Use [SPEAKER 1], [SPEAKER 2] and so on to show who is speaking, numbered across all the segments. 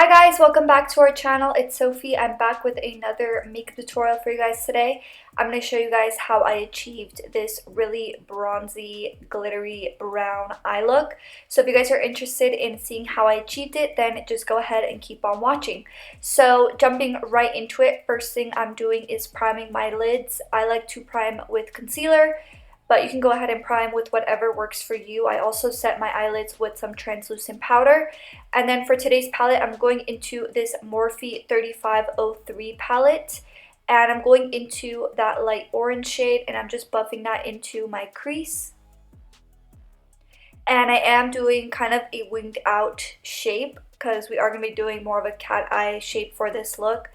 [SPEAKER 1] Hi guys, welcome back to our channel. It's Sophie. I'm back with another makeup tutorial for you guys today. I'm going to show you guys how I achieved this really bronzy, glittery brown eye look. So if you guys are interested in seeing how I achieved it, then just go ahead and keep on watching. So jumping right into it, first thing I'm doing is priming my lids. I like to prime with concealer, but you can go ahead and prime with whatever works for you. I also set my eyelids with some translucent powder. And then for today's palette, I'm going into this Morphe 3503 palette. And I'm going into that light orange shade, and I'm just buffing that into my crease. And I am doing kind of a winged out shape because we are going to be doing more of a cat eye shape for this look.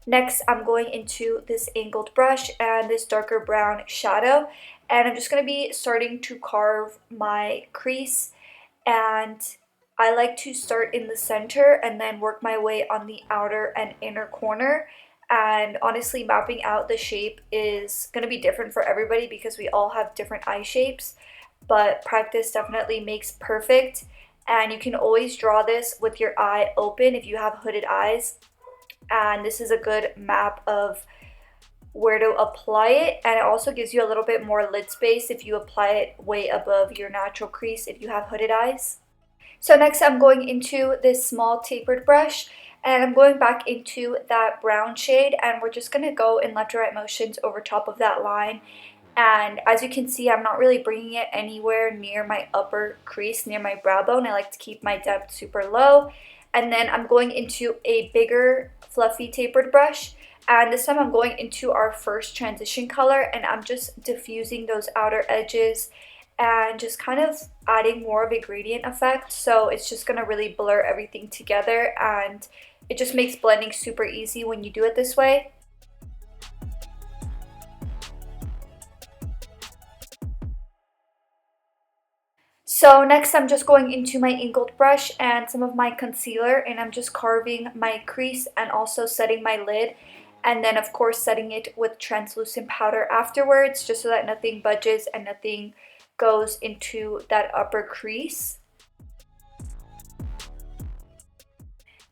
[SPEAKER 1] Next, I'm going into this angled brush and this darker brown shadow. And I'm just going to be starting to carve my crease. And I like to start in the center and then work my way on the outer and inner corner. And honestly, mapping out the shape is going to be different for everybody because we all have different eye shapes. But practice definitely makes perfect. And you can always draw this with your eye open if you have hooded eyes. And this is a good map of where to apply it, and it also gives you a little bit more lid space if you apply it way above your natural crease if you have hooded eyes. So next I'm going into this small tapered brush, and I'm going back into that brown shade, and we're just going to go in left to right motions over top of that line. And as you can see, I'm not really bringing it anywhere near my upper crease, near my brow bone. I like to keep my depth super low. And then I'm going into a bigger fluffy tapered brush, and this time I'm going into our first transition color, and I'm just diffusing those outer edges and just kind of adding more of a gradient effect. So it's just going to really blur everything together, and it just makes blending super easy when you do it this way. So next I'm just going into my angled brush and some of my concealer, and I'm just carving my crease and also setting my lid. And then of course setting it with translucent powder afterwards, just so that nothing budges and nothing goes into that upper crease.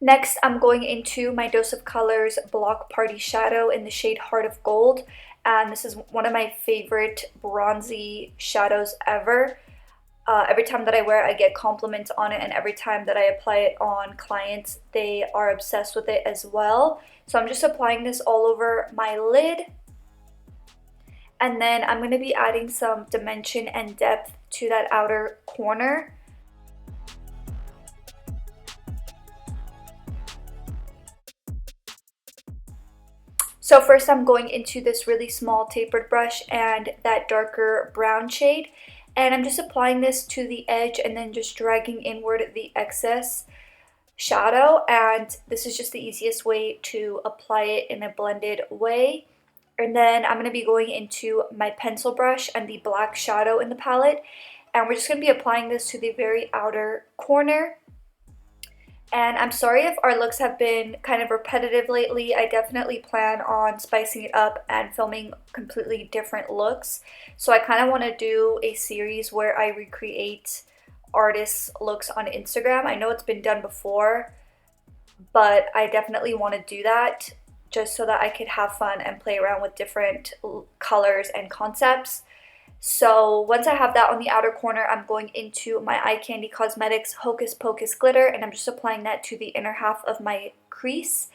[SPEAKER 1] Next I'm going into my Dose of Colors Block Party Shadow in the shade Heart of Gold. And this is one of my favorite bronzy shadows ever. Every time that I wear it, I get compliments on it, and every time that I apply it on clients, they are obsessed with it as well. So I'm just applying this all over my lid. And then I'm going to be adding some dimension and depth to that outer corner. So first I'm going into this really small tapered brush and that darker brown shade. And I'm just applying this to the edge and then just dragging inward the excess shadow. And this is just the easiest way to apply it in a blended way. And then I'm going to be going into my pencil brush and the black shadow in the palette. And we're just going to be applying this to the very outer corner. And I'm sorry if our looks have been kind of repetitive lately. I definitely plan on spicing it up and filming completely different looks. So I kind of want to do a series where I recreate artists' looks on Instagram. I know it's been done before, but I definitely want to do that just so that I could have fun and play around with different colors and concepts. So once I have that on the outer corner, I'm going into my Eye Candy Cosmetics Hocus Pocus glitter, and I'm just applying that to the inner half of my crease.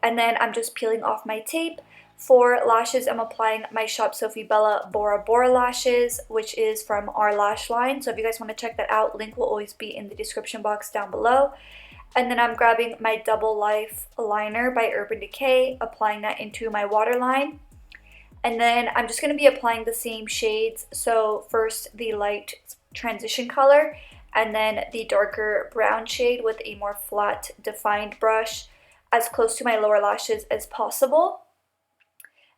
[SPEAKER 1] And then I'm just peeling off my tape. For lashes, I'm applying my Shop Sophie Bella Bora lashes, which is from our lash line. So if you guys want to check that out, link will always be in the description box down below. And then I'm grabbing my Double Life liner by Urban Decay, applying that into my waterline. And then I'm just going to be applying the same shades. So first the light transition color, and then the darker brown shade with a more flat defined brush as close to my lower lashes as possible.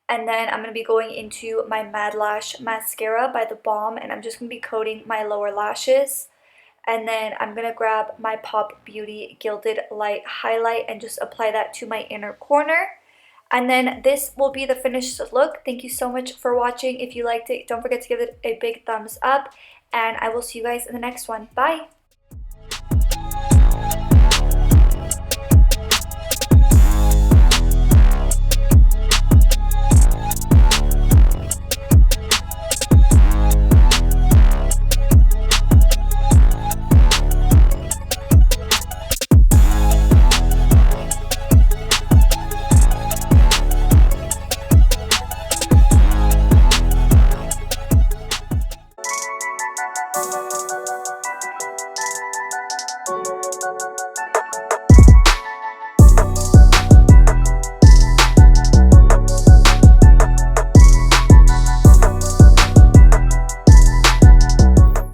[SPEAKER 1] And then I'm going to be going into my Mad Lash mascara by The Balm, and I'm just going to be coating my lower lashes. And then I'm going to grab my Pop Beauty Gilded Light Highlight and just apply that to my inner corner. And then this will be the finished look. Thank you so much for watching. If you liked it, don't forget to give it a big thumbs up. And I will see you guys in the next one. Bye!